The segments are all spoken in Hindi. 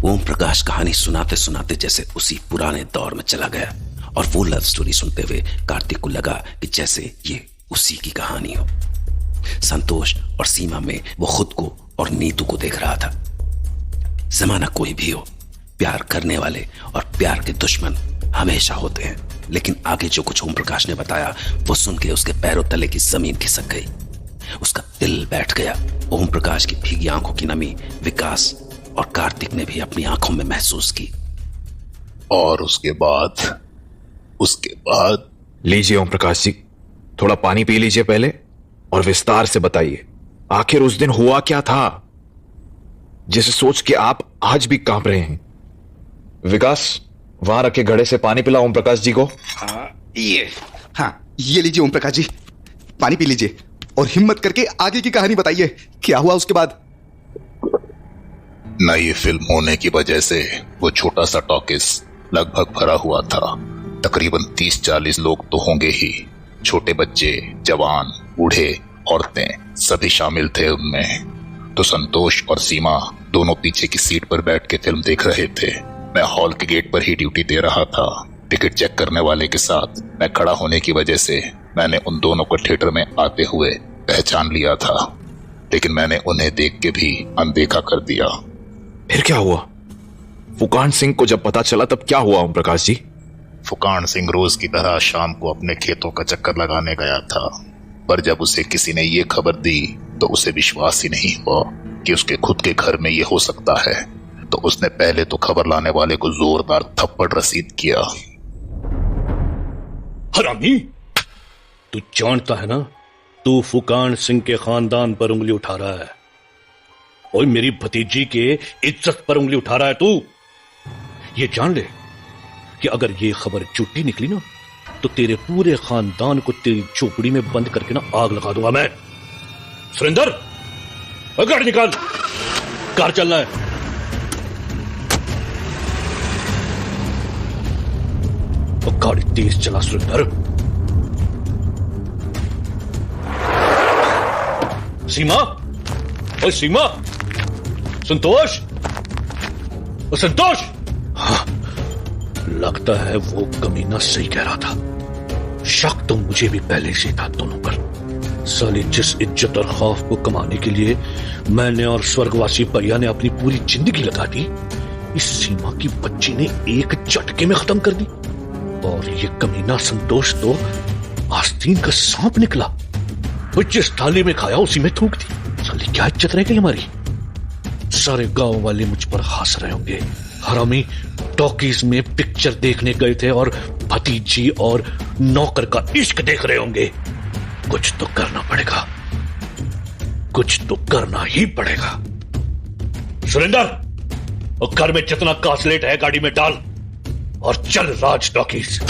ओम प्रकाश कहानी सुनाते सुनाते जैसे उसी पुराने दौर में चला गया और वो लव स्टोरी सुनते हुए कार्तिक को लगा कि जैसे ये उसी की कहानी हो। संतोष और सीमा में वो खुद को और नीतू को देख रहा था। जमाना कोई भी हो, प्यार करने वाले और प्यार के दुश्मन हमेशा होते हैं, लेकिन आगे जो कुछ ओम प्रकाश ने बताया वो सुन के उसके पैरों तले की जमीन खिसक गई। उसका दिल बैठ गया। ओम प्रकाश की भीगी आंखों की नमी विकास और कार्तिक ने भी अपनी आंखों में महसूस की। और उसके बाद लीजिए ओम प्रकाश जी, थोड़ा पानी पी लीजिए पहले और विस्तार से बताइए आखिर उस दिन हुआ क्या था, जिसे सोच के आप आज भी कांप रहे हैं। विकास, वहां रखे घड़े से पानी पिला ओम प्रकाश जी को। ये लीजिए ओम प्रकाश जी, पानी पी लीजिए और हिम्मत करके आगे की कहानी बताइए, क्या हुआ उसके बाद? नई फिल्म होने की वजह से वो छोटा सा टॉकीज लगभग भरा हुआ था। तकरीबन 30-40 लोग तो होंगे ही। छोटे बच्चे, जवान, बूढ़े, औरतें सभी शामिल थे उनमें। तो संतोष और सीमा दोनों पीछे की सीट पर बैठ के फिल्म देख रहे थे। मैं हॉल के गेट पर ही ड्यूटी दे रहा था। टिकट चेक करने वाले के साथ मैं खड़ा होने की वजह से मैंने उन दोनों को थिएटर में आते हुए पहचान लिया था, लेकिन मैंने उन्हें देख के भी अनदेखा कर दिया। फिर क्या हुआ? फुकान सिंह को जब पता चला तब क्या हुआ ओम प्रकाश जी? फुकान सिंह रोज की तरह शाम को अपने खेतों का चक्कर लगाने गया था, पर जब उसे किसी ने ये खबर दी तो उसे विश्वास ही नहीं हुआ कि उसके खुद के घर में ये हो सकता है। तो उसने पहले तो खबर लाने वाले को जोरदार थप्पड़ रसीद किया। हरामी, तू जानता है ना, तू फुकान सिंह के खानदान पर उंगली उठा रहा है और मेरी भतीजी के इज्जत पर उंगली उठा रहा है तू। ये जान ले कि अगर ये खबर झूठी निकली ना तो तेरे पूरे खानदान को तेरी झोपड़ी में बंद करके ना आग लगा दूंगा मैं। सुरेंद्र, गाड़ी निकाल, कार चलना है। और गाड़ी तेज चला सुरेंद्र। सीमा, ओए सीमा, संतोष, संतोष। हाँ, लगता है वो कमीना सही कह रहा था। शक तो मुझे भी पहले से था दोनों पर। साली जिस इज्जत और खौफ को कमाने के लिए मैंने और स्वर्गवासी परिया ने अपनी पूरी जिंदगी लगा दी, इस सीमा की बच्ची ने एक झटके में खत्म कर दी। और ये कमीना संतोष तो आस्तीन का सांप निकला। वो जिस थाली में खाया उसी में थूक दी। साली क्या इज्जत रह गई हमारी। सारे गांव वाले मुझ पर हंस रहे होंगे। हरामी टॉकीज में पिक्चर देखने गए थे और भतीजी और नौकर का इश्क देख रहे होंगे। कुछ तो करना पड़ेगा, कुछ तो करना ही पड़ेगा। सुरेंद्र, और घर में जितना कासलेट है गाड़ी में डाल और चल राज टॉकीज।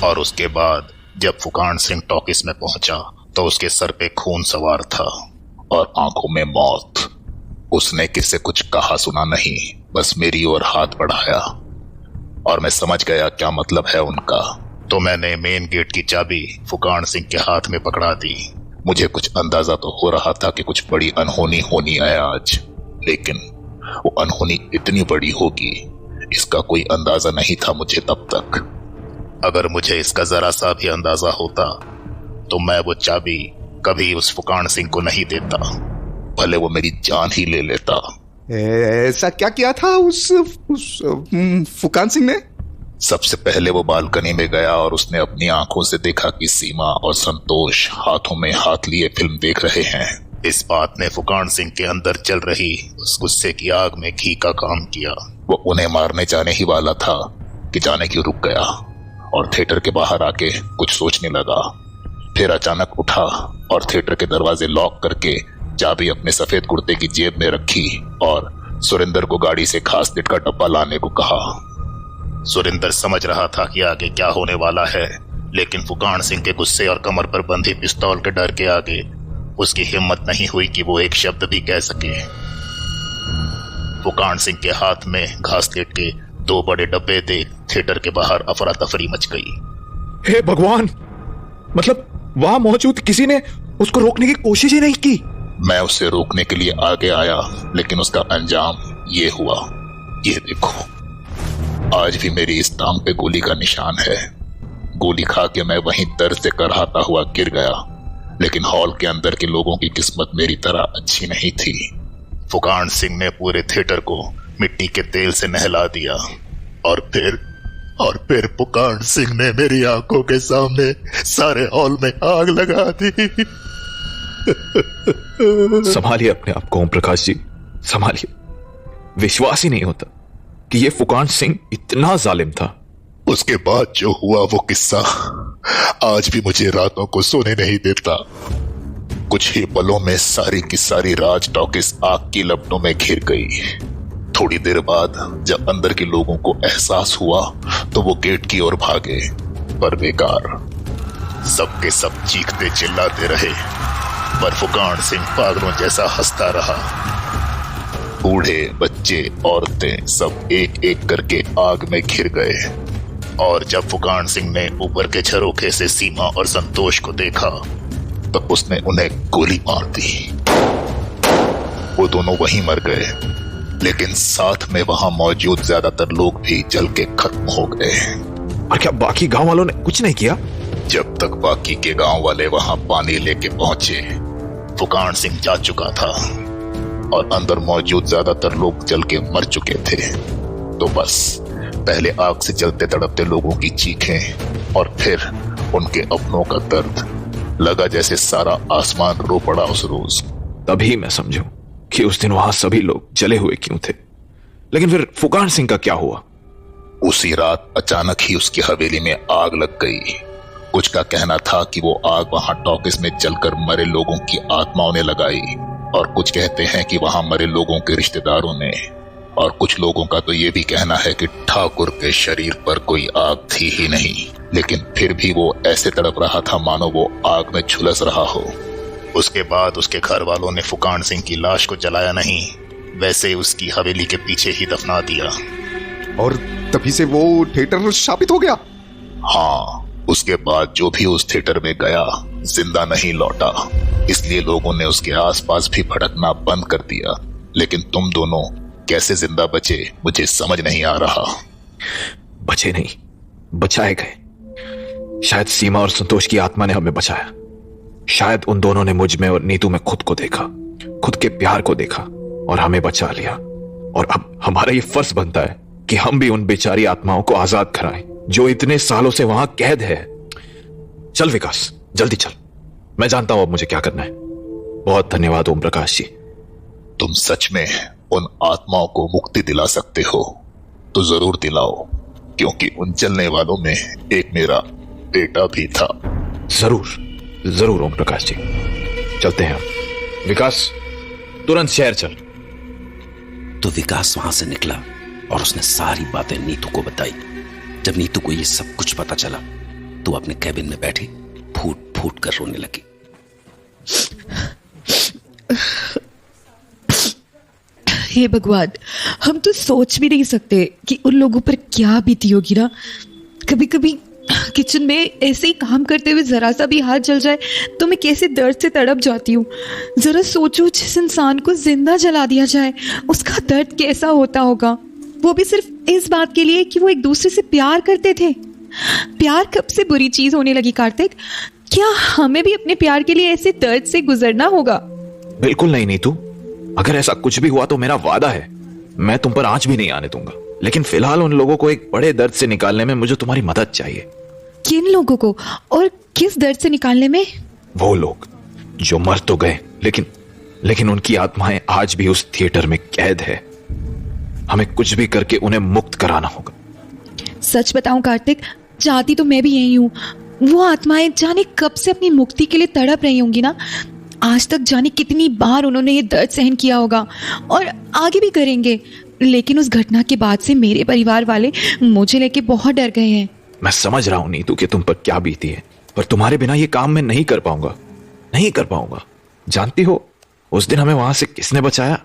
और उसके बाद जब फुकान सिंह टॉकीज में पहुंचा तो उसके सर पे खून सवार था और आंखों में मौत। उसने किससे कुछ कहा सुना नहीं, बस मेरी ओर हाथ बढ़ाया और मैं समझ गया क्या मतलब है उनका। तो मैंने मेन गेट की चाबी फुकान सिंह के हाथ में पकड़ा दी। मुझे कुछ अंदाजा तो हो रहा था कि कुछ बड़ी अनहोनी होनी है आज, लेकिन वो अनहोनी इतनी बड़ी होगी इसका कोई अंदाजा नहीं था मुझे तब तक। अगर मुझे इसका जरा सा भी अंदाजा होता तो मैं वो चाबी कभी उस फुकान सिंह को नहीं देता, भले वो मेरी जान ही ले लेता। ऐसा क्या किया था उस फुकान सिंह ने? सबसे पहले वो बालकनी में गया और उसने अपनी आंखों से देखा कि सीमा और संतोष हाथों में हाथ लिए फिल्म देख रहे हैं। इस बात ने फुकान सिंह के अंदर चल रही उस गुस्से की आग में घी का काम किया। वो उन्हें मारने जाने ही वाला था कि जाने की रुक गया और थिएटर के बाहर आके कुछ सोचने लगा। फिर अचानक उठा और थिएटर के दरवाजे लॉक करके चाबी अपने सफेद कुर्ते की जेब में रखी और सुरेंद्र को गाड़ी से खास लिट का डब्बा लाने को कहा। सुरेंद्र समझ रहा था कि आगे क्या होने वाला है, लेकिन फुकान सिंह के गुस्से और कमर पर बंधी पिस्तौल के डर के आगे उसकी हिम्मत नहीं हुई कि वो एक शब्द भी कह सके। फुकान सिंह के हाथ में घासलेट के 2 बड़े डब्बे देख थिएटर के बाहर अफरा तफरी मच गई। हे भगवान, मतलब वहां मौजूद किसी ने उसको रोकने की कोशिश ही नहीं की। मैं उसे रोकने के लिए आगे आया, लेकिन उसका अंजाम ये हुआ। ये देखो, आज भी मेरी इस टांग पे गोली का निशान है। गोली खा के मैं वहीं दर्द से कराहता हुआ गिर गया, लेकिन हॉल के अंदर के लोगों की किस्मत मेरी तरह अच्छी नहीं थी। फुकान सिंह ने पूरे थिएटर को मिट्टी के तेल से नहला दिया और फिर फुकान सिंह ने मेरी आंखों के सामने सारे हॉल में आग लगा दी। संभालिए अपने आप को ओम प्रकाश जी, संभालिए। विश्वास ही नहीं होता कि ये फुकान सिंह इतना जालिम था। उसके बाद जो हुआ वो किस्सा आज भी मुझे रातों को सोने नहीं देता। कुछ ही पलों में सारी की सारी राज टॉकीज आग की लपटों में घिर गई। थोड़ी देर बाद जब अंदर के लोगों को एहसास हुआ तो वो गेट की ओर भागे, पर बेकार। सबके सब चीखते चिल्लाते रहे, पर फुकान सिंह पागलों जैसा हंसता रहा। बूढ़े, बच्चे, औरतें सब एक एक करके आग में घिर गए, और जब फुकान सिंह ने ऊपर के झरोखे से सीमा और संतोष को देखा तो उसने उन्हें गोली मार दी। वो दोनों वहीं मर गए, लेकिन साथ में वहां मौजूद ज्यादातर लोग भी जल के खत्म हो गए। और क्या बाकी गांव वालों ने कुछ नहीं किया? जब तक बाकी के गांव वाले वहां पानी लेके पहुंचे, फुकान सिंह जा चुका था और अंदर मौजूद ज्यादातर लोग जल के मर चुके थे। तो बस पहले आग से जलते तड़पते लोगों की चीखें और फिर उनके अपनों का दर्द। लगा जैसे सारा आसमान रो पड़ा उस रोज। तभी मैं समझूं कि उस दिन वहां सभी लोग जले हुए क्यों थे। लेकिन फिर फुकान सिंह का क्या हुआ? उसी रात अचानक ही उसकी हवेली में आग लग गई। कुछ का कहना था कि वो आग वहां टॉकीज में जलकर मरे लोगों की आत्माओं ने लगाई, और कुछ कहते हैं कि वहां मरे लोगों के रिश्तेदारों ने, और कुछ लोगों का तो ये भी कहना है कि ठाकुर के शरीर पर कोई आग थी ही नहीं, लेकिन फिर भी वो ऐसे तड़प रहा था मानो वो आग में झुलस रहा हो। उसके बाद उसके घर वालों ने फुकान सिंह की लाश को जलाया नहीं, वैसे ही उसकी हवेली के पीछे ही दफना दिया। और तभी से वो थिएटर शापित हो गया? हाँ, उसके बाद जो भी उस थिएटर में गया जिंदा नहीं लौटा, इसलिए लोगों ने उसके आसपास भी भटकना बंद कर दिया। लेकिन तुम दोनों कैसे जिंदा बचे मुझे समझ नहीं आ रहा। बचे नहीं, बचाए गए। शायद सीमा और संतोष की आत्मा ने हमें बचाया। शायद उन दोनों ने मुझ में और नीतू में खुद को देखा, खुद के प्यार को देखा और हमें बचा लिया। और अब हमारा ये फर्ज बनता है कि हम भी उन बेचारी आत्माओं को आजाद कराएं जो इतने सालों से वहां कैद है। चल विकास, जल्दी चल। मैं जानता हूं अब मुझे क्या करना है। बहुत धन्यवाद ओम प्रकाश जी। तुम सच में उन आत्माओं को मुक्ति दिला सकते हो तो जरूर दिलाओ, क्योंकि उन जलने वालों में एक मेरा बेटा भी था। जरूर जरूर ओम प्रकाश जी, चलते हैं हम। विकास, तुरंत शहर चल। तो विकास वहां से निकला और उसने सारी बातें नीतू को बताई। जब नीतू को ये सब कुछ पता चला तो अपने कैबिन में बैठी फूट फूट कर रोने लगी। हे भगवान, हम तो सोच भी नहीं सकते कि उन लोगों पर क्या बीती होगी ना। कभी कभी किचन में ऐसे ही काम करते हुए जरा सा भी हाथ जल जाए तो मैं कैसे दर्द से तड़प जाती हूँ। जरा सोचो, जिस इंसान को जिंदा जला दिया जाए उसका दर्द कैसा होता होगा, वो भी सिर्फ इस बात के लिए कि वो एक दूसरे से प्यार करते थे। प्यार कब से बुरी चीज होने लगी कार्तिक? क्या हमें भी अपने प्यार के लिए ऐसे दर्द से गुजरना होगा? बिल्कुल नहीं नीतू, अगर ऐसा कुछ भी हुआ तो मेरा वादा है मैं तुम पर आंच भी नहीं आने दूंगा। लेकिन फिलहाल उन लोगों को एक बड़े दर्द से निकालने में मुझे तुम्हारी मदद चाहिए। किन लोगों को और किस दर्द से निकालने में? वो लोग जो मर तो गए लेकिन उनकी आत्माएं आज भी उस थिएटर में कैद है। हमें कुछ भी करके उन्हें मुक्त कराना होगा। सच बताऊं कार्तिक, चाहती तो मैं भी यही हूँ। वो आत्माएं जाने कब से अपनी मुक्ति के लिए तड़प रही होंगी ना। आज तक जाने कितनी बार उन्होंने ये दर्द सहन किया होगा और आगे भी करेंगे। लेकिन उस घटना के बाद से मेरे परिवार वाले मुझे लेके बहुत डर गए हैं। मैं समझ रहा हूं नीतू कि तुम पर क्या बीती है, पर तुम्हारे बिना ये काम मैं नहीं कर पाऊंगा। जानती हो उस दिन हमें वहां से किसने बचाया?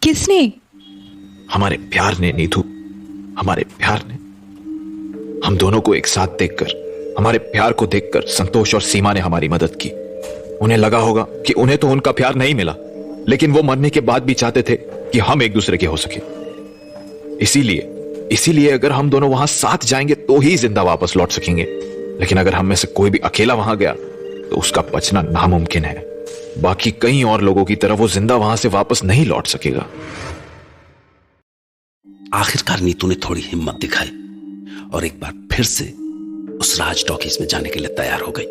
किसने? हमारे प्यार ने नीतू, हमारे प्यार ने। हम दोनों को एक साथ देखकर, हमारे प्यार को देखकर संतोष और सीमा ने हमारी मदद की। उन्हें लगा होगा कि उन्हें तो उनका प्यार नहीं मिला, लेकिन वो मरने के बाद भी चाहते थे कि हम एक दूसरे के हो सके। इसीलिए अगर हम दोनों वहां साथ जाएंगे तो ही जिंदा वापस लौट सकेंगे। लेकिन अगर हम में से कोई भी अकेला वहां गया तो उसका बचना नामुमकिन है। बाकी कई और लोगों की तरह वो जिंदा वहां से वापस नहीं लौट सकेगा। आखिरकार नीतू ने थोड़ी हिम्मत दिखाई और एक बार फिर से उस राज टॉकीज में जाने के लिए तैयार हो गई।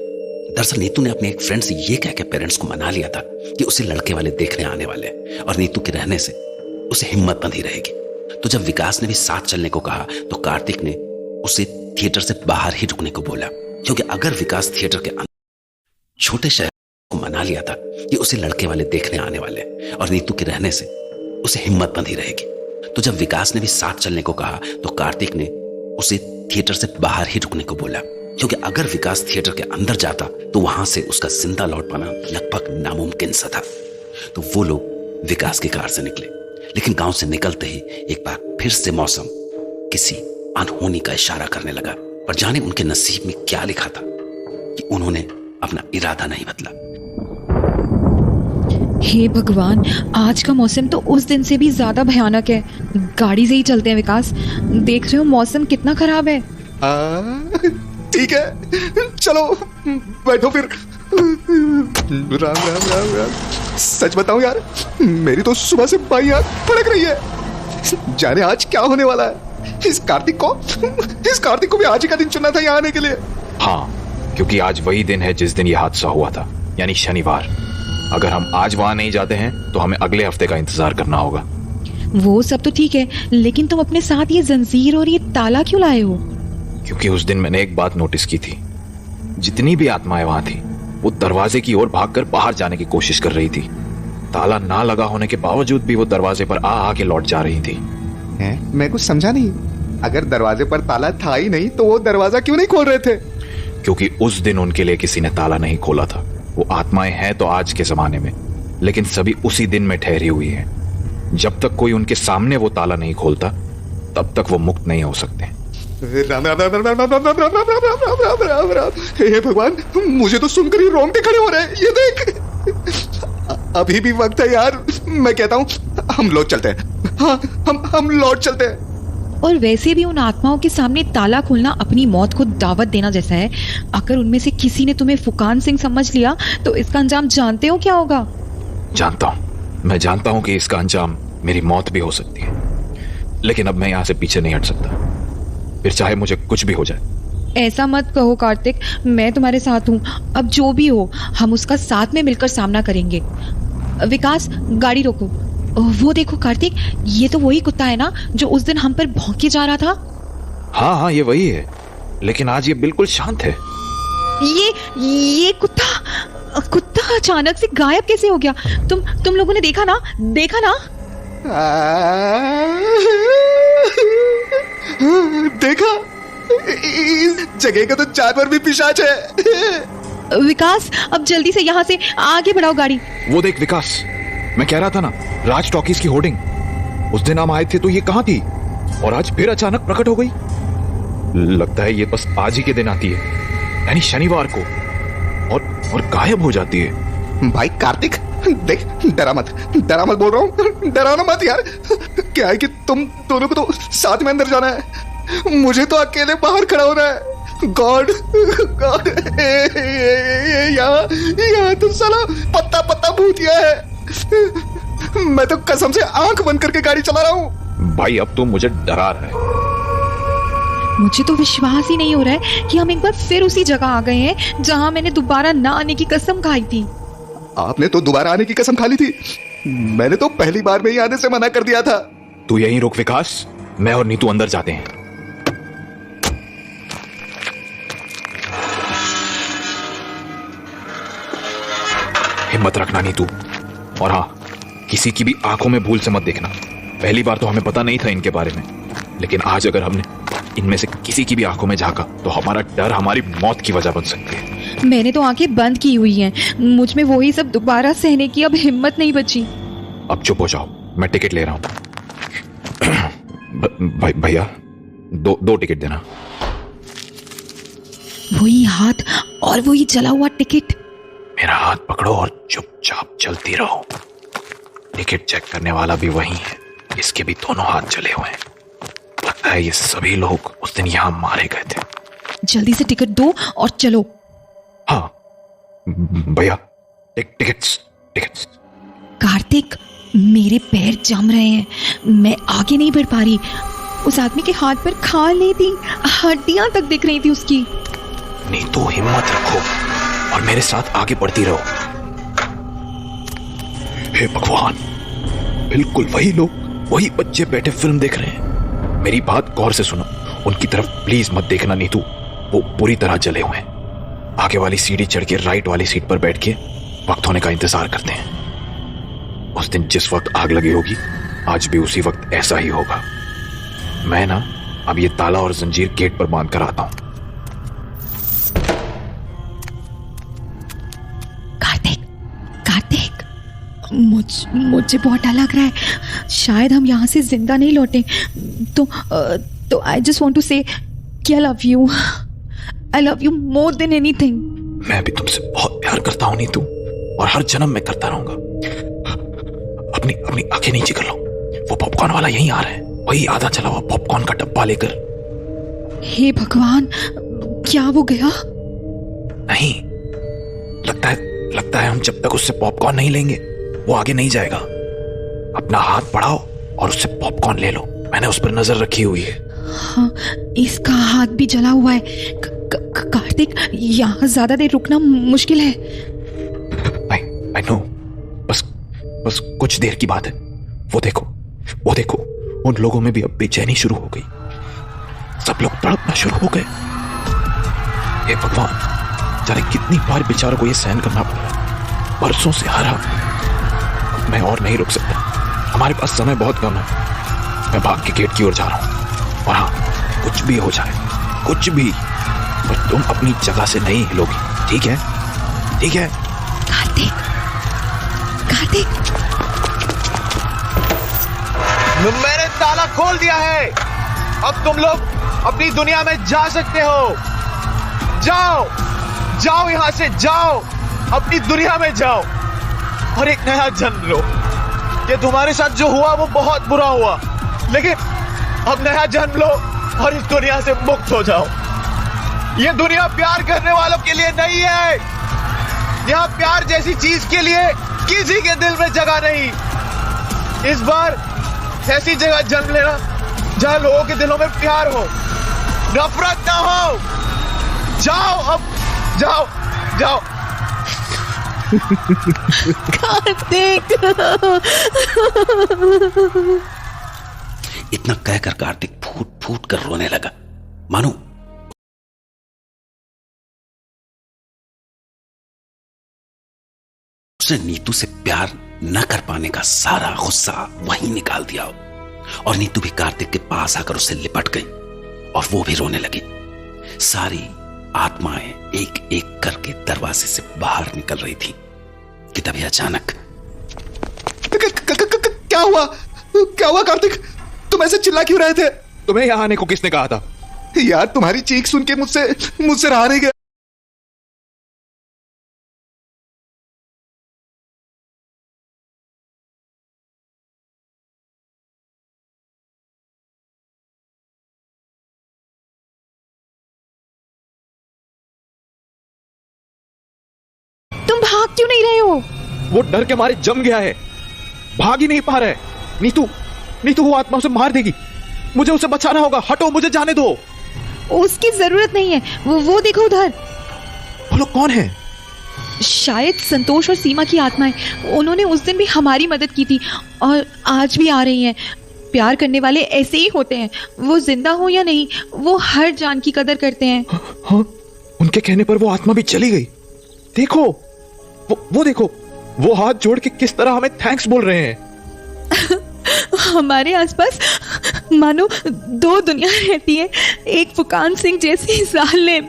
दरअसल नीतू ने अपने एक फ्रेंड से यह कहकर पेरेंट्स को मना लिया था कि उसे लड़के वाले देखने आने वाले हैं और नीतू के रहने से उसे हिम्मत बंधी रहेगी। तो जब विकास ने भी साथ चलने को कहा तो कार्तिक ने उसे थिएटर से बाहर ही रुकने को बोला, क्योंकि अगर विकास थिएटर के अंदर छोटे शहर को मना लिया था कि उसे लड़के वाले देखने आने वाले और नीतू के रहने से उसे हिम्मत बंधी रहेगी। तो जब विकास ने भी साथ चलने को कहा तो कार्तिक ने उसे थिएटर से बाहर ही रुकने को बोला, क्योंकि अगर विकास थिएटर के अंदर जाता तो वहां से उसका जिंदा लौट पाना लगभग नामुमकिन सा था। तो वो लोग विकास की कार से निकले, लेकिन गांव से निकलते ही एक बार फिर से मौसम किसी अनहोनी का इशारा करने लगा। पर जाने उनके नसीब में क्या लिखा था कि उन्होंने अपना इरादा नहीं बदला। हे भगवान, आज का मौसम तो उस दिन से भी ज्यादा भयानक है। गाड़ी से ही चलते हैं विकास, देख रहे हो मौसम कितना खराब है। ठीक है, चलो बैठो फिर। राम राम राम राम। सच बताऊं यार, मेरी तो सुबह से बाई आंख फड़क रही है। जाने आज क्या होने वाला है। इस कार्तिक को भी आज ही का दिन चुना था यहाँ आने के लिए। हाँ, क्योंकि आज वही दिन है जिस दिन ये हादसा हुआ था, यानी शनिवार। अगर हम आज वहां नहीं जाते हैं तो हमें अगले हफ्ते का इंतजार करना होगा। वो सब तो ठीक है, लेकिन तुम अपने साथ ये जंजीर और ये ताला क्यों लाए हो? क्योंकि उस दिन मैंने एक बात नोटिस की थी। जितनी भी आत्माएं वहां थी वो दरवाजे की ओर भागकर बाहर जाने की कोशिश कर रही थी। ताला ना लगा होने के बावजूद भी वो दरवाजे पर आके लौट जा रही थी। मैं कुछ समझा नहीं। अगर दरवाजे पर ताला था ही नहीं तो वो दरवाजा क्यों नहीं खोल रहे थे? क्योंकि उस दिन उनके लिए किसी ने ताला नहीं खोला था। वो आत्माएं हैं तो आज के जमाने में, लेकिन सभी उसी दिन में ठहरी हुई हैं। जब तक कोई उनके सामने वो ताला नहीं खोलता तब तक वो मुक्त नहीं हो सकते। राम राम राम राम राम राम राम राम राम राम राम राम राम राम। हे भगवान, मुझे तो सुनकर ही रोंगटे खड़े हो रहे हैं। ये देख, अभी भी वक्त है यार। मैं कहता हूँ हम लौट चलते हैं। हाँ, हम लौट चलते हैं। और वैसे भी उन आत्माओं के सामने ताला खोलना अपनी मौत को दावत देना जैसा है। अगर उनमें से किसी ने तुम्हें फुकान सिंह समझ लिया तो इसका अंजाम जानते हो क्या होगा? जानता हूं, मैं जानता हूं कि इसका अंजाम मेरी मौत भी हो सकती है, लेकिन अब मैं यहां से पीछे नहीं हट सकता, फिर चाहे मुझे कुछ भी हो जाए। ऐसा मत कहो कार्तिक, मैं तुम्हारे साथ हूँ। अब जो भी हो हम उसका साथ में मिलकर सामना करेंगे। विकास, गाड़ी रोको। वो देखो कार्तिक, ये तो वही कुत्ता है ना जो उस दिन हम पर भौंके जा रहा था? हाँ, ये वही है, लेकिन आज ये बिल्कुल शांत है। ये कुत्ता अचानक से गायब कैसे हो गया? तुम लोगों ने देखा ना? देखा? इस जगह का तो जानवर भी पिशाच है। विकास, अब जल्दी से यहाँ से आगे बढ़ाओ गाड़ी। वो देख विकास, मैं कह रहा था ना, राज टॉकीज की होर्डिंग। उस दिन हम आए थे तो ये कहाँ थी और आज फिर अचानक प्रकट हो गई। लगता है ये बस आज ही के दिन आती है, यानी शनिवार को, और गायब हो जाती है। भाई कार्तिक, देख, डरा मत बोल रहा हूँ। डराना मत यार। क्या है कि तुम दोनों को तो साथ में अंदर जाना है, मुझे तो अकेले बाहर खड़ा होना है। गॉड, यहाँ तो साला पत्ता भूतिया है। मैं तो कसम से आंख बंद करके गाड़ी चला रहा हूँ। भाई, अब तुम मुझे डरा रहा है। मुझे तो विश्वास ही नहीं हो रहा है कि हम एक बार फिर उसी जगह आ गए हैं जहां मैंने दोबारा ना आने की कसम खाई थी। आपने तो दोबारा आने की कसम खा ली थी। मैंने तो पहली बार में ही आने से मना कर दिया था। तू यहीं रुक विकास, मैं और नीतू अंदर जाते हैं। हिम्मत रखना नीतू, और हाँ, किसी की भी आंखों में भूल से मत देखना। पहली बार तो हमें पता नहीं था इनके बारे में, लेकिन आज अगर हमने इनमें से किसी की भी आंखों में झांका तो हमारा डर हमारी मौत की वजह बन सकती है। मैंने तो आंखें बंद की हुई हैं, मुझ में वही सब दोबारा सहने की अब हिम्मत नहीं बची। अब चुप हो जाओ, मैं टिकट ले रहा हूं। भैया, दो टिकट देना। वही हाथ और वही जला हुआ टिकट। मेरा हाथ पकड़ो और चुपचाप चलती रहो। टिकट चेक करने वाला भी वही है, इसके भी दोनों हाथ जले हुए हैं। लगता है ये सभी लोग उस दिन यहाँ मारे गए थे। जल्दी से टिकट दो और चलो। हाँ भैया, टिकट्स। कार्तिक, मेरे पैर जम रहे हैं, मैं आगे नहीं बढ़ पा रही। उस आदमी के हाथ पर खाल नहीं थी, हड्डियां तक दिख रही थी उसकी। नीतू, हिम्मत रखो और मेरे साथ आगे बढ़ती रहो। हे भगवान, बिल्कुल वही लोग, वही बच्चे बैठे फिल्म देख रहे हैं। मेरी बात गौर से सुनो, उनकी तरफ प्लीज मत देखना नीतू, वो पूरी तरह जले हुए हैं। आगे वाली सीढ़ी चढ़ के राइट वाली सीट पर बैठ के वक्त होने का इंतजार करते हैं। उस दिन जिस वक्त आग लगी होगी, आज भी उसी वक्त ऐसा ही होगा। मैं ना अब ये ताला और जंजीर गेट पर बांध कर आता हूं। कार्तिक, मुझे बहुत डर लग रहा है। शायद हम यहाँ से जिंदा नहीं लौटे। तो आई जस्ट वांट टू से कि I love you more than anything. मैं भी तुमसे बहुत प्यार करता हूं नीतू, और हर जन्म में करता रहूंगा। अपनी आंखें नीचे कर लो, वो पॉपकॉर्न वाला यहीं आ रहा है, वही आधा चला हुआ पॉपकॉर्न का डब्बा लेकर। हे भगवान, क्या वो गया? नहीं, लगता है हम जब तक उससे पॉपकॉर्न नहीं लेंगे वो आगे नहीं जाएगा। अपना हाथ बढ़ाओ और उससे पॉपकॉर्न ले लो, मैंने उस पर नजर रखी हुई है। हाँ, इसका हाथ भी जला हुआ है। कार्तिक, यहाँ ज्यादा देर रुकना मुश्किल है। I know, बस कुछ देर की बात है। वो देखो, उन लोगों में भी अब बेचैनी शुरू हो गई। सब लोग तड़पना शुरू हो गए। हे भगवान, जाने कितनी बार बेचारों को ये सहन करना पड़ रहा है, बरसों से हर हाल। मैं और नहीं रुक सकता, हमारे पास समय बहुत कम है। मैं भाग के गेट की ओर जा रहा हूं। और हाँ, कुछ भी हो जाए, कुछ भी, पर तुम अपनी जगह से नहीं हिलोगी, ठीक है? कार्तिक, मैंने ताला खोल दिया है। अब तुम लोग अपनी दुनिया में जा सकते हो। जाओ यहां से, जाओ अपनी दुनिया में जाओ और एक नया जन्म लो। ये तुम्हारे साथ जो हुआ वो बहुत बुरा हुआ, लेकिन अब नया जन्म लो और इस दुनिया से मुक्त हो जाओ। ये दुनिया प्यार करने वालों के लिए नहीं है। यहाँ प्यार जैसी चीज के लिए किसी के दिल में जगह नहीं। इस बार ऐसी जगह जन्म लेना जहां लोगों के दिलों में प्यार हो, नफरत ना हो। जाओ, जाओ। कार्तिक। इतना कहकर कार्तिक फूट फूट कर रोने लगा, मानो उसने नीतू से प्यार न कर पाने का सारा गुस्सा वहीं निकाल दिया। और नीतू भी कार्तिक के पास आकर उससे लिपट गई और वो भी रोने लगी। सारी आत्माएं एक एक करके दरवाजे से बाहर निकल रही थी कि तभी अचानक क्या हुआ कार्तिक? तुम ऐसे चिल्ला क्यों रहे थे? तुम्हें यहाँ आने को किसने कहा था? यार, तुम्हारी चीख सुन के मुझसे रहा नहीं गया। तुम भाग क्यों नहीं रहे हो? वो डर के मारे जम गया है, भाग ही नहीं पा रहा है। नीतू वो आत्मा उसे मार देगी, मुझे उसे बचाना होगा। हटो, मुझे जाने दो। उसकी जरूरत नहीं है। वो देखो उधर। वो लोग कौन है? शायद संतोष और सीमा की आत्माएं। उन्होंने उस दिन भी हमारी मदद की थी और आज भी आ रही हैं। प्यार करने वाले ऐसे ही होते हैं, वो जिंदा हो या नहीं, वो हर जान की कदर करते हैं। हाँ, उनके कहने पर वो आत्मा भी चली गई। देखो, वो देखो, वो हाथ जोड़ के किस तरह हमें थैंक्स बोल रहे हैं। हमारे आसपास मानो दो दुनिया रहती है, एक फुकान सिंह जैसे जालिम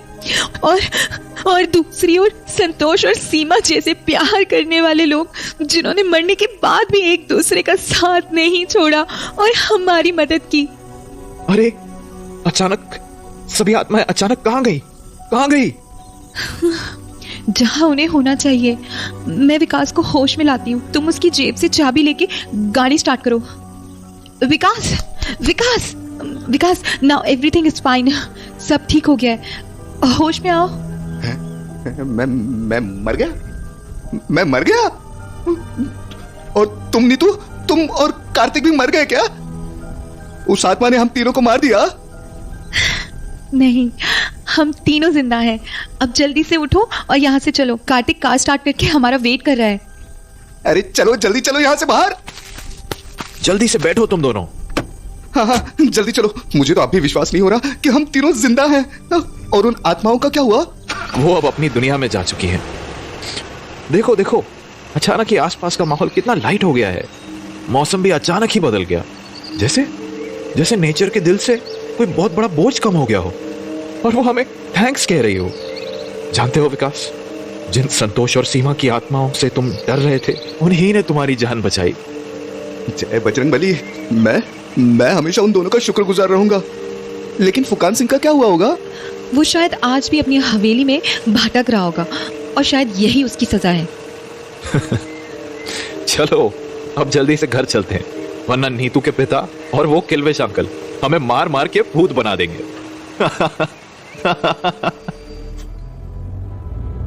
और दूसरी ओर संतोष और सीमा जैसे प्यार करने वाले लोग, जिन्होंने मरने के बाद भी एक दूसरे का साथ नहीं छोड़ा और हमारी मदद की। अरे अचानक सभी आत्माएं अचानक कहाँ गई? जहां उन्हें होना चाहिए। मैं विकास को होश में लाती हूँ, तुम उसकी जेब से चाबी लेके गाड़ी स्टार्ट करो। विकास विकास विकास, नाउ एवरीथिंग इज फाइन, सब ठीक हो गया है, होश में आओ। मैं मर गया? मैं मर गया? और तुम नीतू, तुम और कार्तिक भी मर गए क्या? उस आत्मा ने हम तीनों को मार दिया? नहीं, हम तीनों जिंदा हैं। अब जल्दी से उठो और यहाँ से चलो, कार्तिक कार स्टार्ट करके हमारा वेट कर रहा है। अरे चलो, जल्दी चलो यहाँ से बाहर। जल्दी से बैठो तुम दोनों। हाँ, जल्दी चलो। मुझे तो अब भी विश्वास नहीं हो रहा कि हम तीनों जिंदा हैं। और उन आत्माओं का क्या हुआ? वो अब अपनी दुनिया में जा चुकी है। देखो देखो, अचानक ही आसपास का माहौल कितना लाइट हो गया है। मौसम भी अचानक ही बदल गया, जैसे जैसे नेचर के दिल से कोई बहुत बड़ा बोझ कम हो गया हो और वो हमें थैंक्स कह रही हो। जानते हो विकास, जिन संतोष और सीमा की आत्माओं से तुम डर रहे थे, उन्हीं ने तुम्हारी जान बचाई। जय बजरंगबली। मैं हमेशा उन दोनों का शुक्रगुजार रहूंगा। लेकिन फुकान सिंह का क्या हुआ होगा? वो शायद आज भी अपनी हवेली में भटक रहा होगा और शायद यही उसकी सजा है। चलो अब जल्दी से घर चलते हैं, वरना नीतू के पिता और वो किलवेश अंकल हमें मार मार के भूत बना देंगे।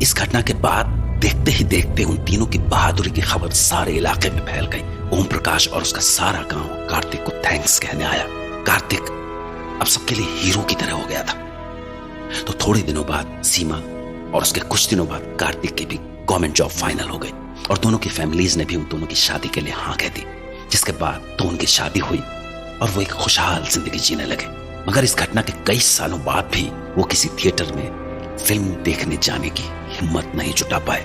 इस घटना के बाद देखते ही देखते उन तीनों की बहादुरी की खबर सारे इलाके में फैल गई। ओम प्रकाश और उसका सारा गांव कार्तिक को थैंक्स कहने आया। कार्तिक अब सबके लिए हीरो की तरह हो गया था। तो थोड़े दिनों बाद सीमा और उसके कुछ दिनों बाद कार्तिक की भी गवर्नमेंट जॉब फाइनल हो गई और दोनों की फैमिलीज ने भी उन दोनों की शादी के लिए हाँ कह दी। जिसके बाद तो उनकी शादी हुई और वो एक खुशहाल जिंदगी जीने लगे। मगर इस घटना के कई सालों बाद भी वो किसी थिएटर में फिल्म देखने जाने की हिम्मत नहीं जुटा पाए।